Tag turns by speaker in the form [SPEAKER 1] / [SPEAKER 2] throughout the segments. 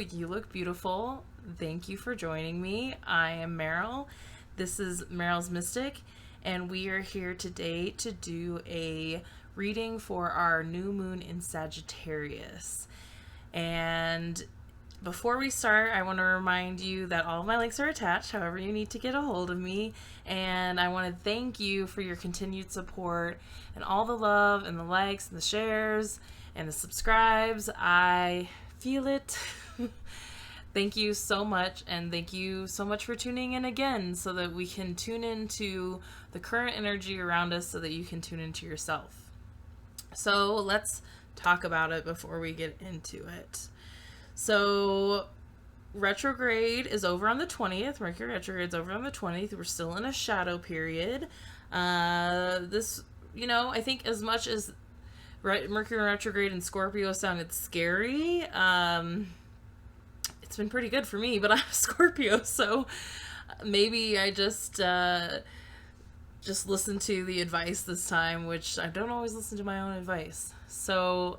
[SPEAKER 1] You look beautiful. Thank you for joining me. I am Meryl. This is Meryl's Mystic, and we are here today to do a reading for our new moon in Sagittarius. And before we start, I want to remind you that all of my links are attached, however you need to get a hold of me. And I want to thank you for your continued support and all the love and the likes and the shares and the subscribes. I feel it. Thank you so much, and thank you so much for tuning in again so that we can tune into the current energy around us so that you can tune into yourself. So let's talk about it before we get into it. So retrograde is over on the 20th. Mercury retrograde is over on the 20th. We're still in a shadow period. This, I think as much as Mercury retrograde and Scorpio sounded scary, it's been pretty good for me, but I'm a Scorpio, so maybe I just listen to the advice this time, which I don't always listen to my own advice. So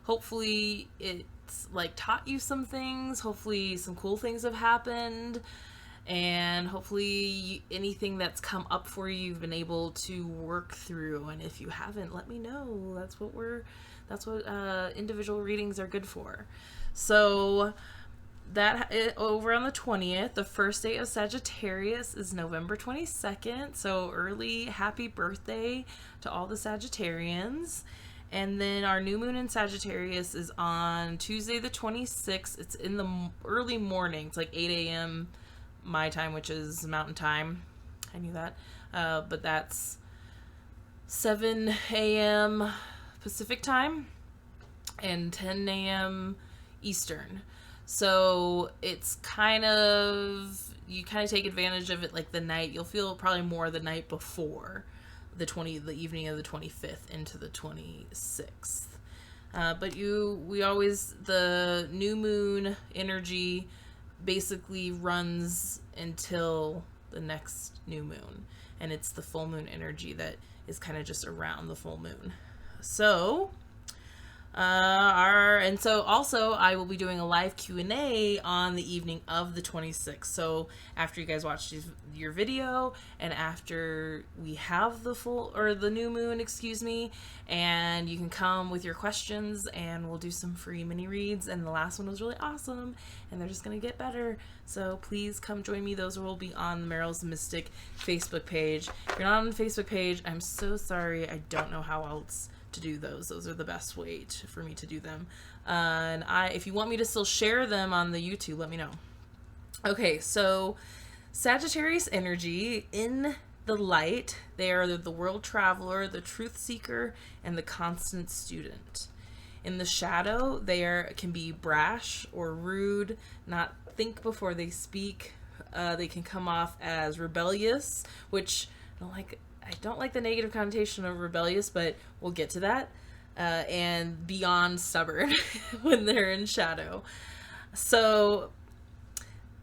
[SPEAKER 1] hopefully it's taught you some things. Hopefully some cool things have happened, and hopefully anything that's come up for you you've been able to work through. And if you haven't, let me know. That's what individual readings are good for. So that over on the 20th, the first day of Sagittarius is November 22nd. So early happy birthday to all the Sagittarians. And then our new moon in Sagittarius is on Tuesday the 26th. It's in the early morning. It's 8 a.m. my time, which is mountain time. I knew that. But that's 7 a.m. Pacific time and 10 a.m. Eastern. So it's you take advantage of it the night. You'll feel probably more the night before the evening of the 25th into the 26th. But the new moon energy basically runs until the next new moon. And it's the full moon energy that is kind of just around the full moon. So also I will be doing a live Q&A on the evening of the 26th. So after you guys watch your video and after we have the new moon, and you can come with your questions and we'll do some free mini reads. And the last one was really awesome and they're just going to get better. So please come join me. Those will be on Meryl's Mystic Facebook page. If you're not on the Facebook page, I'm so sorry. I don't know how else to do those. Those are the best way for me to do them. And if you want me to still share them on the YouTube, let me know. Okay, so Sagittarius energy in the light, they are the world traveler, the truth seeker, and the constant student. In the shadow, they can be brash or rude, not think before they speak. They can come off as rebellious, which I don't like the negative connotation of rebellious, but we'll get to that. And beyond stubborn when they're in shadow. So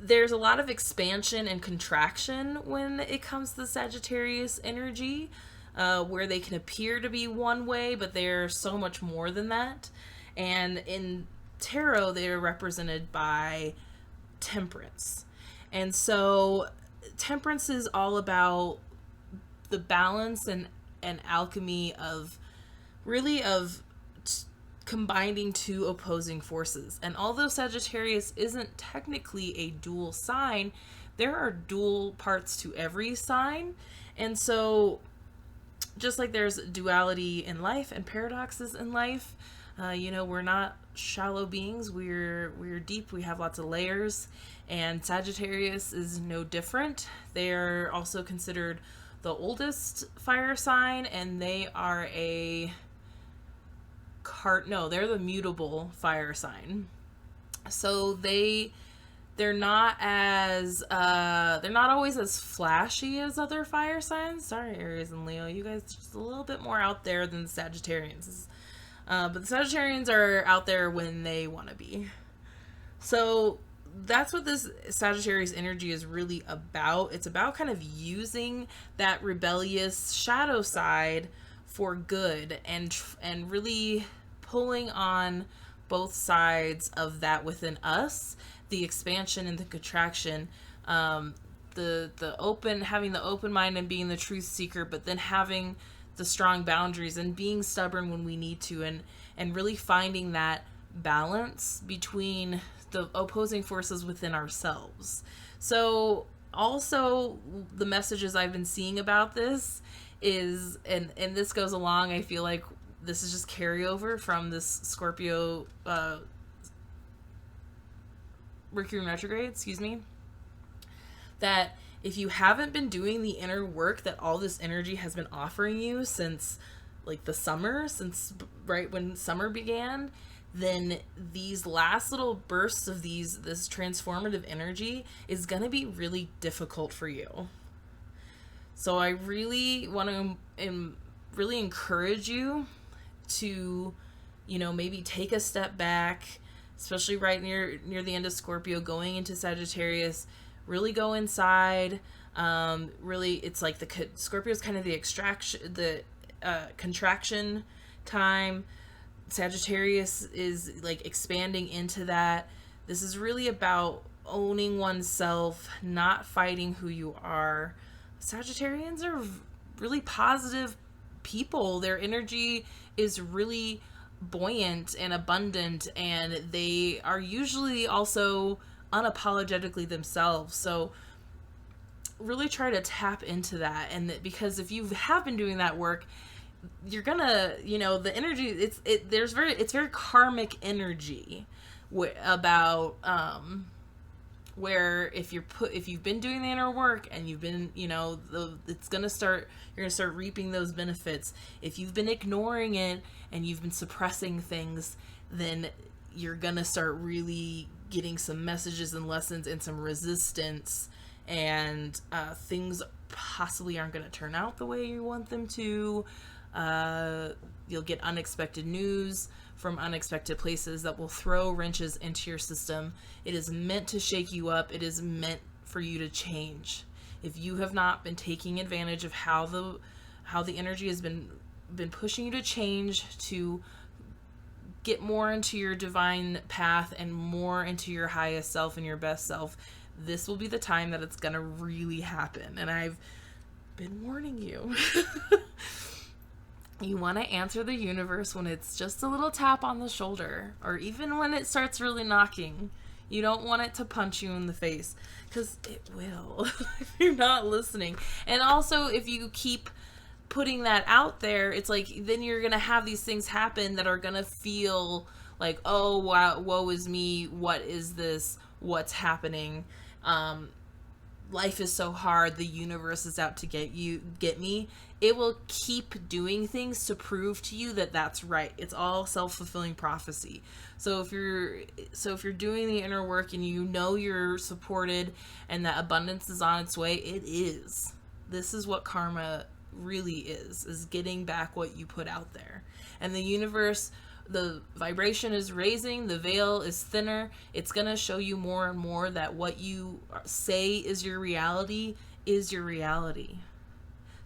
[SPEAKER 1] there's a lot of expansion and contraction when it comes to Sagittarius energy, where they can appear to be one way, but they're so much more than that. And in tarot, they're represented by temperance. And so temperance is all about the balance and alchemy of combining two opposing forces. And although Sagittarius isn't technically a dual sign, there are dual parts to every sign. And so just like there's duality in life and paradoxes in life, we're not shallow beings. We're deep. We have lots of layers, and Sagittarius is no different. They're also considered the oldest fire sign, and they are they're the mutable fire sign. So they're not always as flashy as other fire signs. Sorry, Aries and Leo, you guys are just a little bit more out there than the Sagittarians. But the Sagittarians are out there when they want to be. So that's what this Sagittarius energy is really about. It's about kind of using that rebellious shadow side for good and really pulling on both sides of that within us, the expansion and the contraction, the open, having the open mind and being the truth seeker, but then having the strong boundaries and being stubborn when we need to, and really finding that balance between the opposing forces within ourselves. So also the messages I've been seeing about this is, and this goes along, I feel like this is just carryover from this Scorpio Mercury retrograde, excuse me, that if you haven't been doing the inner work that all this energy has been offering you since like the summer, since right when summer began, then these last little bursts of this transformative energy is going to be really difficult for you. So I really want to really encourage you to, you know, maybe take a step back, especially right near the end of Scorpio, going into Sagittarius. Really go inside. Really, it's like Scorpio is kind of the contraction time. Sagittarius is like expanding into that. This is really about owning oneself, not fighting who you are. Sagittarians are really positive people. Their energy is really buoyant and abundant, and they are usually also unapologetically themselves. So really try to tap into that, and because if you have been doing that work, you're gonna, you know, the energy, it's very karmic energy about where if you've been doing the inner work and you've been, you know, you're gonna start reaping those benefits. If you've been ignoring it and you've been suppressing things, then you're gonna start really getting some messages and lessons and some resistance, and things possibly aren't going to turn out the way you want them to. You'll get unexpected news from unexpected places that will throw wrenches into your system. It is meant to shake you up. It is meant for you to change. If you have not been taking advantage of how the energy has been pushing you to change, to get more into your divine path and more into your highest self and your best self, this will be the time that it's gonna really happen. And I've been warning you. You want to answer the universe when it's just a little tap on the shoulder, or even when it starts really knocking. You don't want it to punch you in the face, because it will if you're not listening. And also, if you keep putting that out there, it's like then you're gonna have these things happen that are gonna feel like, oh wow, woe is me, what is this, what's happening, life is so hard, the universe is out to get me. It will keep doing things to prove to you that that's right. It's all self-fulfilling prophecy. So if you're doing the inner work and you know you're supported and that abundance is on its way, it is. This is what karma really is getting back what you put out there. And the universe, the vibration is raising, the veil is thinner. It's going to show you more and more that what you say is your reality is your reality.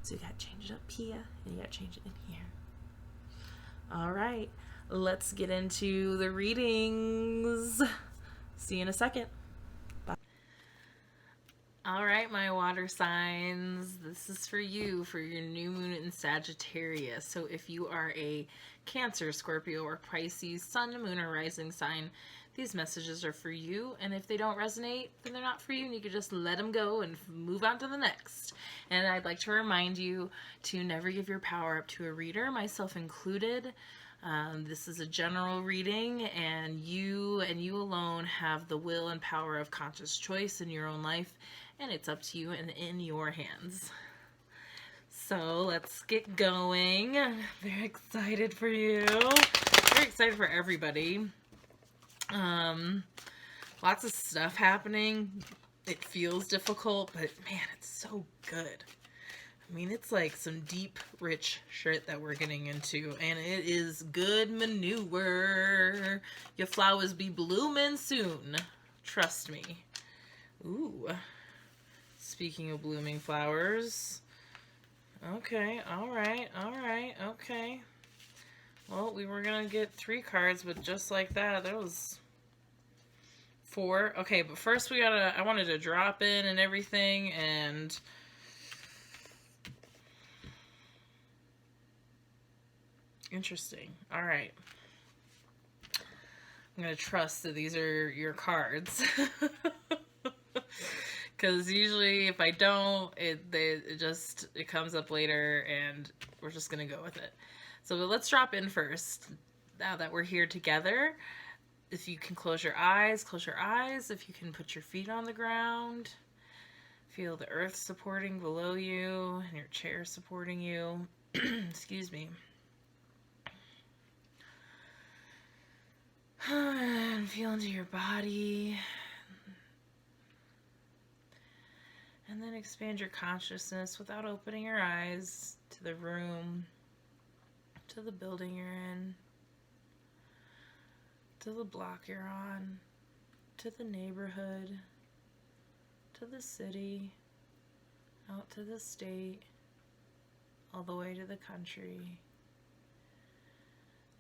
[SPEAKER 1] So you got to change it up here and you got to change it in here. All right, let's get into the readings. See you in a second. Bye. All right, my water signs, this is for you, for your new moon in Sagittarius. So if you are a Cancer, Scorpio, or Pisces, sun, moon, or rising sign, these messages are for you. And if they don't resonate, then they're not for you, and you can just let them go and move on to the next. And I'd like to remind you to never give your power up to a reader, myself included. This is a general reading, and you alone have the will and power of conscious choice in your own life, and it's up to you and in your hands. So let's get going. I'm very excited for you. Very excited for everybody. Lots of stuff happening. It feels difficult, but man, it's so good. I mean, it's like some deep, rich shit that we're getting into, and it is good manure. Your flowers be blooming soon. Trust me. Ooh. Speaking of blooming flowers. Okay, alright, okay. Well, we were gonna get 3 cards, but just like that, that was 4. Okay, but first I wanted to drop in and everything, and interesting. All right. I'm gonna trust that these are your cards. Because usually if I don't, it comes up later, and we're just gonna go with it. So but let's drop in first. Now that we're here together, if you can close your eyes, close your eyes. If you can put your feet on the ground, feel the earth supporting below you and your chair supporting you. Excuse me. And feel into your body. And then expand your consciousness without opening your eyes to the room, to the building you're in, to the block you're on, to the neighborhood, to the city, out to the state, all the way to the country.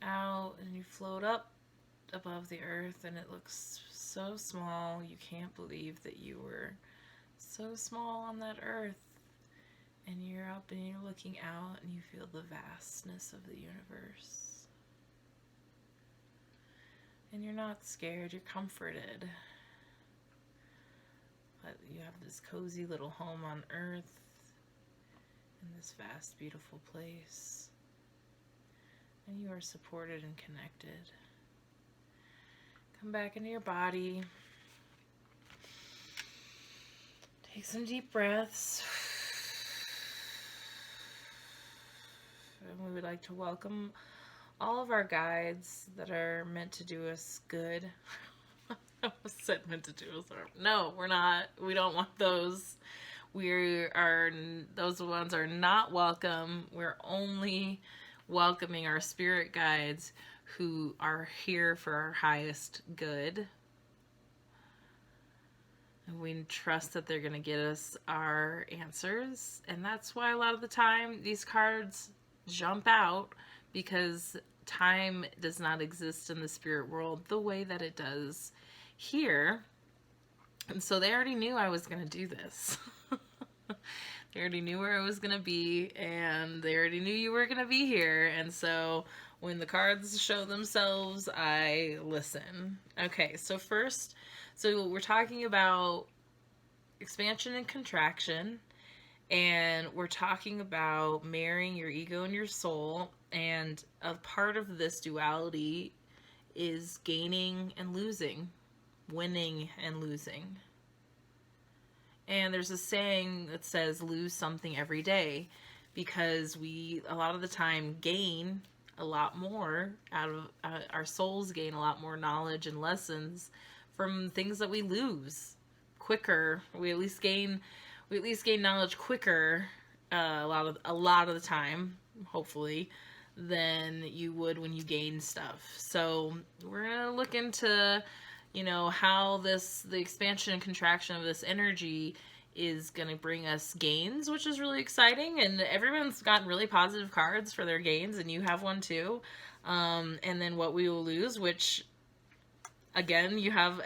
[SPEAKER 1] Out, and you float up above the earth, and it looks so small. You can't believe that you were so small on that earth, and you're up and you're looking out, and you feel the vastness of the universe, and you're not scared, you're comforted, but you have this cozy little home on earth in this vast, beautiful place, and you are supported and connected. Come back into your body. Take some deep breaths. And we would like to welcome all of our guides that are meant to do us good. I almost said meant to do us harm. No, we're not. We don't want those. Those ones are not welcome. We're only welcoming our spirit guides who are here for our highest good. And we trust that they're going to get us our answers. And that's why a lot of the time these cards jump out, because time does not exist in the spirit world the way that it does here. And so they already knew I was going to do this. They already knew where I was going to be, and they already knew you were going to be here. And so when the cards show themselves, I listen. Okay, so first, so we're talking about expansion and contraction, and we're talking about marrying your ego and your soul, and a part of this duality is gaining and losing, winning and losing. And there's a saying that says lose something every day, because we a lot of the time gain a lot more out of our souls, gain a lot more knowledge and lessons from things that we lose quicker. We at least gain knowledge quicker a lot of the time, hopefully, than you would when you gain stuff. So we're gonna look into how the expansion and contraction of this energy is going to bring us gains, which is really exciting. And everyone's gotten really positive cards for their gains, and you have one too. And then what we will lose, which again, you have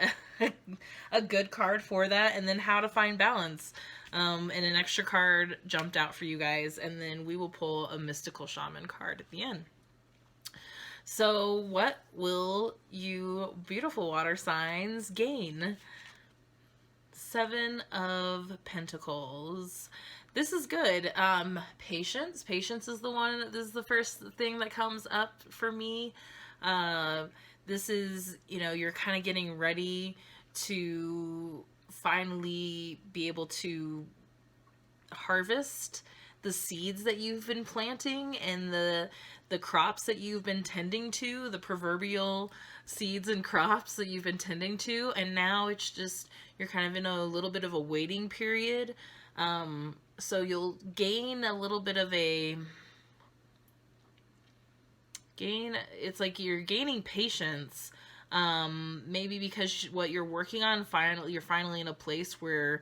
[SPEAKER 1] a good card for that. And then how to find balance. And an extra card jumped out for you guys. And then we will pull a mystical shaman card at the end. So what will you beautiful water signs gain? 7 of Pentacles. This is good. Patience. Patience is this is the first thing that comes up for me. This is, you're kind of getting ready to finally be able to harvest the seeds that you've been planting and the crops that you've been tending to, the proverbial seeds and crops that you've been tending to, and now it's just, you're kind of in a little bit of a waiting period. So you'll gain a little bit of it's like you're gaining patience, maybe because what you're working on, you're finally in a place where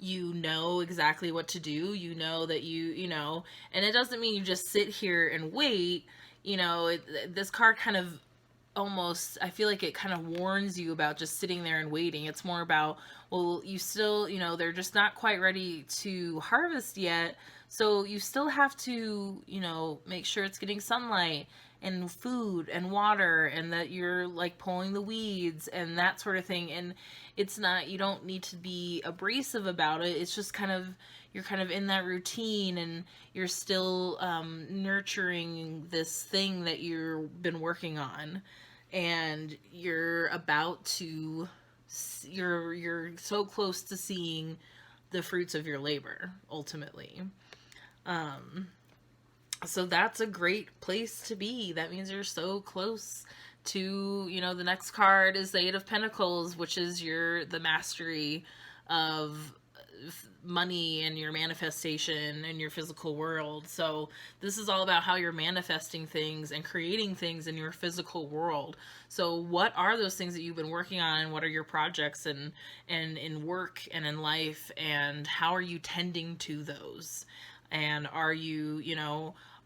[SPEAKER 1] you know exactly what to do. You know that you know, and it doesn't mean you just sit here and wait. This card kind of almost, I feel like it kind of warns you about just sitting there and waiting. It's more about, well, you still, they're just not quite ready to harvest yet. So you still have to, make sure it's getting sunlight and food and water, and that you're like pulling the weeds and that sort of thing. And it's not, you don't need to be abrasive about it. It's just kind of, you're kind of in that routine, and you're still nurturing this thing that you've been working on, and you're about to, you're so close to seeing the fruits of your labor ultimately. So that's a great place to be. That means you're so close to, the next card is the Eight of Pentacles, which is the mastery of money and your manifestation and your physical world. So this is all about how you're manifesting things and creating things in your physical world. So what are those things that you've been working on? What are your projects and in work and in life, and how are you tending to those? And are you,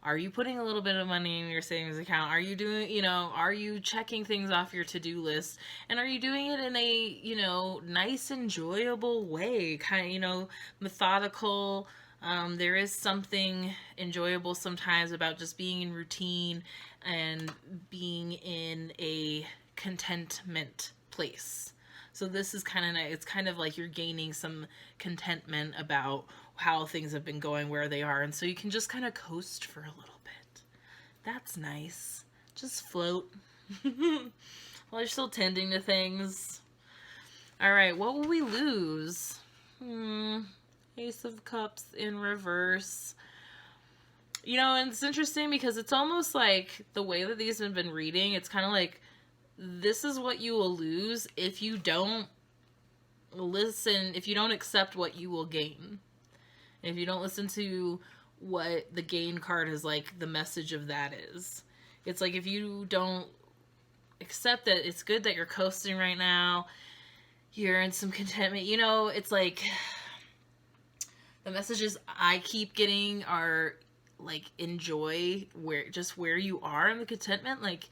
[SPEAKER 1] are you putting a little bit of money in your savings account? Are you doing, are you checking things off your to-do list? And are you doing it in a, nice, enjoyable way? Kind of, methodical. There is something enjoyable sometimes about just being in routine and being in a contentment place. So this is kind of nice. It's kind of like you're gaining some contentment about how things have been going, where they are. And so you can just kind of coast for a little bit. That's nice. Just float. While you're still tending to things. Alright, what will we lose? Ace of Cups in reverse. And it's interesting because it's almost like the way that these have been reading, it's kind of like, this is what you will lose if you don't listen, if you don't accept what you will gain. If you don't listen to what the gain card is, like, the message of that is. It's like, if you don't accept that it's good that you're coasting right now, you're in some contentment, it's like, the messages I keep getting are, like, enjoy where you are in the contentment. Like,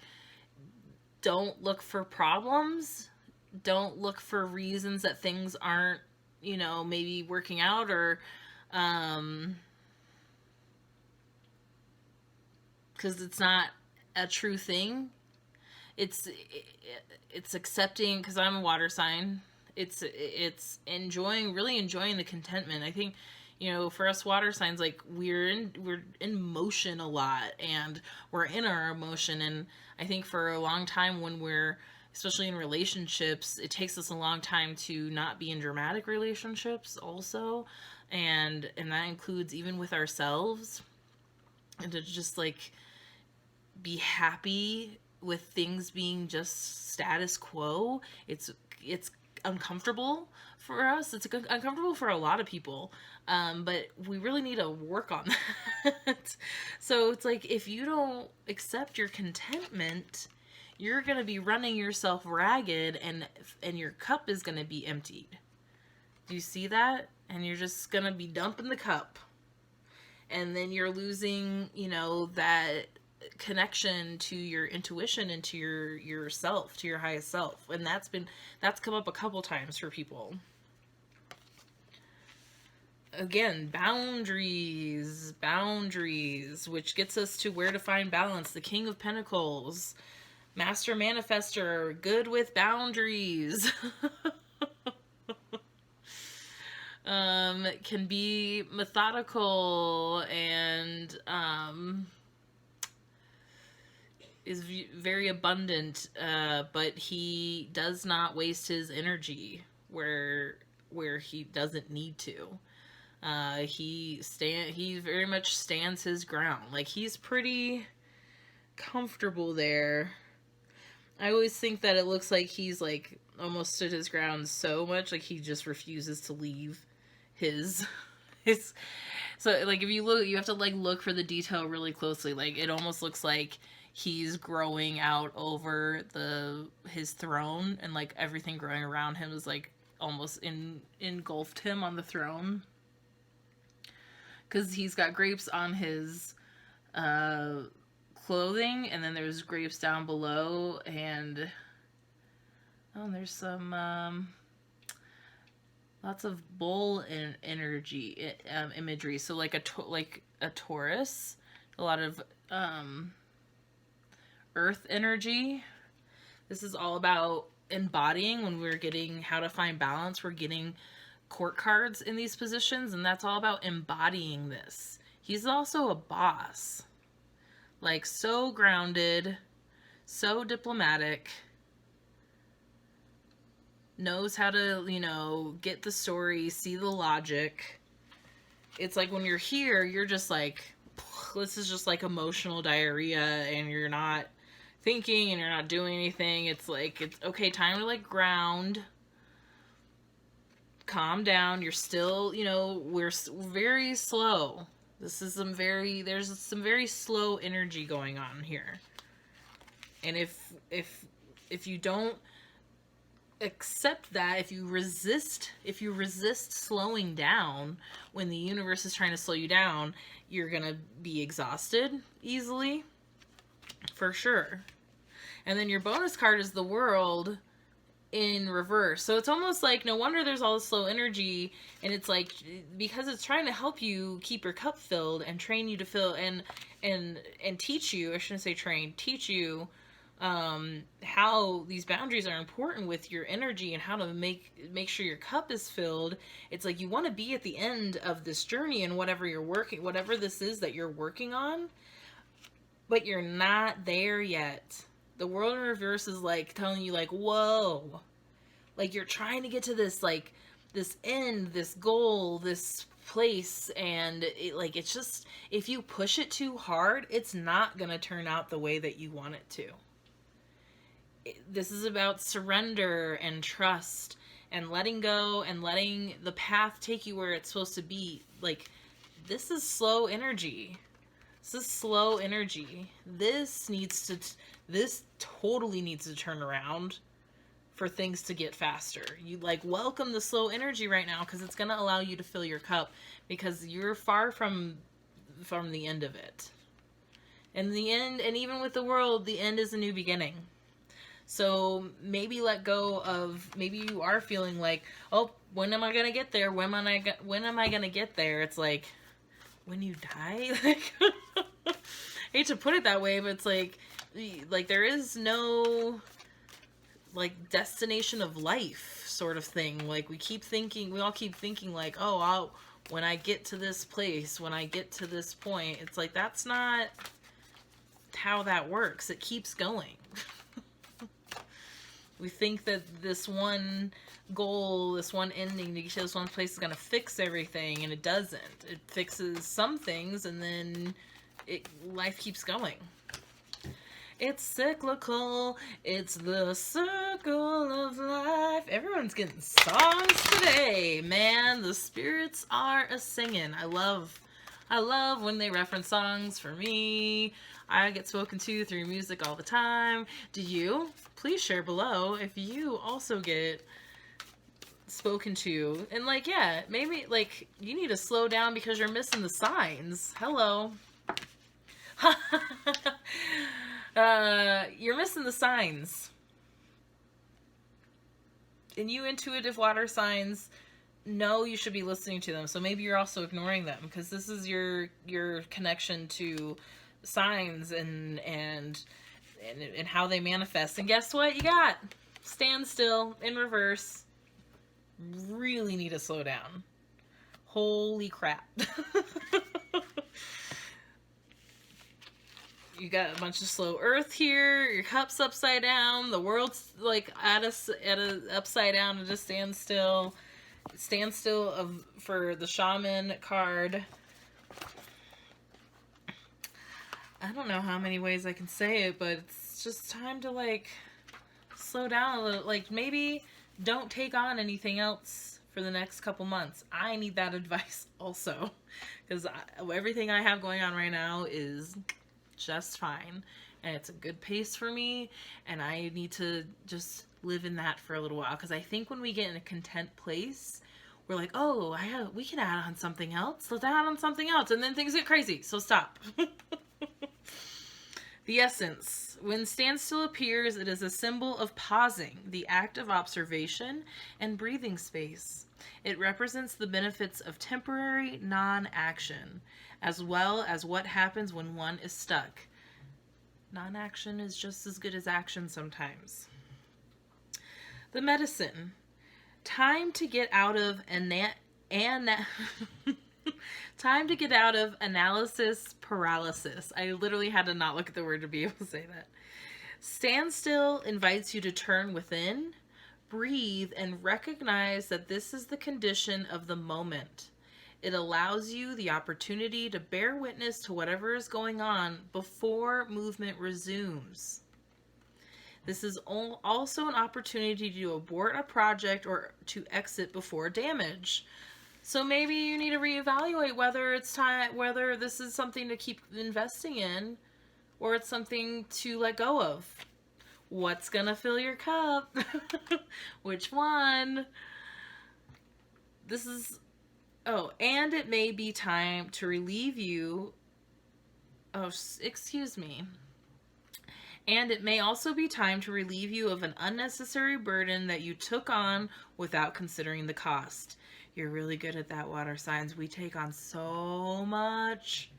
[SPEAKER 1] don't look for problems. Don't look for reasons that things aren't, maybe working out, or because it's not a true thing. It's accepting, because I'm a water sign. It's really enjoying the contentment. I think, for us water signs, like, we're in motion a lot, and we're in our emotion. And I think for a long time, when we're, especially in relationships, it takes us a long time to not be in dramatic relationships also. And that includes even with ourselves, and to just, like, be happy with things being just status quo. It's uncomfortable for us. It's uncomfortable for a lot of people. But we really need to work on that. So it's like, if you don't accept your contentment, you're going to be running yourself ragged, and your cup is going to be emptied. Do you see that? And you're just going to be dumping the cup. And then you're losing, that connection to your intuition and to yourself, to your highest self. And that's come up a couple times for people. Again, boundaries, which gets us to where to find balance. The King of Pentacles, Master Manifester, good with boundaries. Can be methodical, and is very abundant, but he does not waste his energy where he doesn't need to. He very much stands his ground. Like, he's pretty comfortable there. I always think that it looks like he's, like, almost stood his ground so much, like, he just refuses to leave his so, like, if you look, you have to, like, look for the detail really closely. Like, it almost looks like he's growing out over his throne, and, like, everything growing around him is, like, almost engulfed him on the throne, because he's got grapes on his clothing, and then there's grapes down below, and there's some lots of bull energy imagery. So like a Taurus, a lot of earth energy. This is all about embodying. When we're getting how to find balance, we're getting court cards in these positions, and that's all about embodying this. He's also a boss, like so grounded, so diplomatic, knows how to, you know, get the story, see the logic. It's like when you're here, you're just like, this is just like emotional diarrhea, and you're not thinking and you're not doing anything. It's like, it's okay, time to like ground, calm down. You're still, you know, we're very slow. This is there's some very slow energy going on here. And if you don't accept that, if you resist slowing down when the universe is trying to slow you down, you're gonna be exhausted easily, for sure. And then your bonus card is the World in reverse. So it's almost like, no wonder there's all this slow energy, and it's like, because it's trying to help you keep your cup filled and train you to fill and teach you, I shouldn't say train, teach you how these boundaries are important with your energy and how to make sure your cup is filled. It's like you want to be at the end of this journey and whatever this is that you're working on, but you're not there yet. The World in reverse is like telling you like, whoa, like you're trying to get to this, like this end, this goal, this place, and it's just, if you push it too hard, it's not gonna turn out the way that you want it to. This is about surrender and trust and letting go and letting the path take you where it's supposed to be. Like, this is slow energy. This is slow energy. This totally needs to turn around for things to get faster. You like welcome the slow energy right now, because it's going to allow you to fill your cup, because you're far from the end of it. And the end, and even with the World, the end is a new beginning. So maybe let go of, maybe you are feeling like, oh, when am I going to get there? When am I going to get there? It's like, when you die? Like, I hate to put it that way, but it's like there is no like destination of life sort of thing. Like we all keep thinking like, oh, when I get to this place, when I get to this point, it's like, that's not how that works. It keeps going. We think that this one goal, this one ending to get to this one place is going to fix everything, and it doesn't. It fixes some things, and then life keeps going. It's cyclical. It's the circle of life. Everyone's getting songs today, man. The spirits are a-singing. I love when they reference songs for me. I get spoken to through music all the time. Do you? Please share below if you also get spoken to. And like, yeah, maybe like you need to slow down because you're missing the signs. Hello. You're missing the signs. And you intuitive water signs know you should be listening to them. So maybe you're also ignoring them, because this is your connection to signs and how they manifest. And guess what? You got stand still in reverse. Really need to slow down. Holy crap. You got a bunch of slow earth here. Your cup's upside down. The world's like at a upside down and just stand still. Stand still for the shaman card. I don't know how many ways I can say it, but it's just time to like slow down a little. Like maybe don't take on anything else for the next couple months. I need that advice also, because everything I have going on right now is just fine, and it's a good pace for me, and I need to just live in that for a little while. Because I think when we get in a content place, we're like, oh, we can add on something else. Let's add on something else. And then things get crazy. So stop. The essence. When standstill appears, it is a symbol of pausing, the act of observation and breathing space. It represents the benefits of temporary non-action, as well as what happens when one is stuck. Non-action is just as good as action sometimes. The medicine. Time to get out of time to get out of analysis paralysis. I literally had to not look at the word to be able to say that. Standstill invites you to turn within, breathe, and recognize that this is the condition of the moment. It allows you the opportunity to bear witness to whatever is going on before movement resumes. This is also an opportunity to abort a project or to exit before damage. So maybe you need to reevaluate whether it's time, whether this is something to keep investing in, or it's something to let go of. What's gonna fill your cup? Which one? This is, and it may be time to relieve you. Excuse me. And it may also be time to relieve you of an unnecessary burden that you took on without considering the cost. You're really good at that, water signs. We take on so much.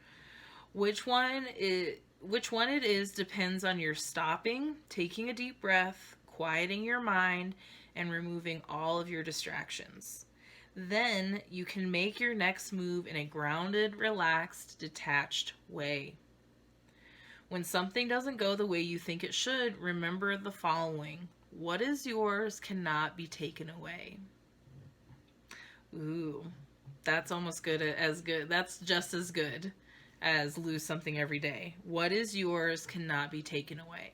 [SPEAKER 1] Which one it is depends on your stopping, taking a deep breath, quieting your mind, and removing all of your distractions. Then you can make your next move in a grounded, relaxed, detached way. When something doesn't go the way you think it should, remember the following. What is yours cannot be taken away. Ooh, that's almost good. That's just as good as lose something every day. What is yours cannot be taken away.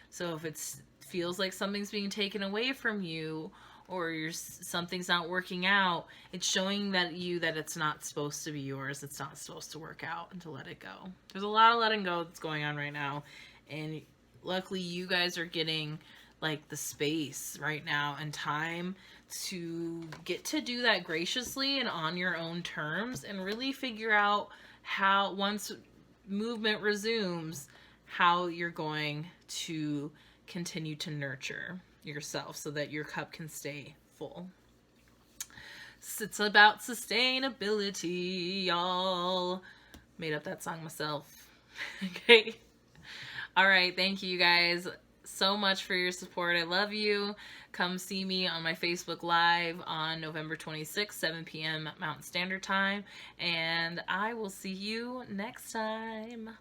[SPEAKER 1] So if it feels like something's being taken away from you, or something's not working out, it's showing that it's not supposed to be yours. It's not supposed to work out, and to let it go. There's a lot of letting go that's going on right now, and luckily you guys are getting like the space right now and time to get to do that graciously and on your own terms, and really figure out how, once movement resumes, how you're going to continue to nurture yourself so that your cup can stay full. It's about sustainability, y'all. Made up that song myself. Okay. All right. Thank you guys so much for your support. I love you. Come see me on my Facebook Live on November 26th, 7 p.m. Mountain Standard Time. And I will see you next time.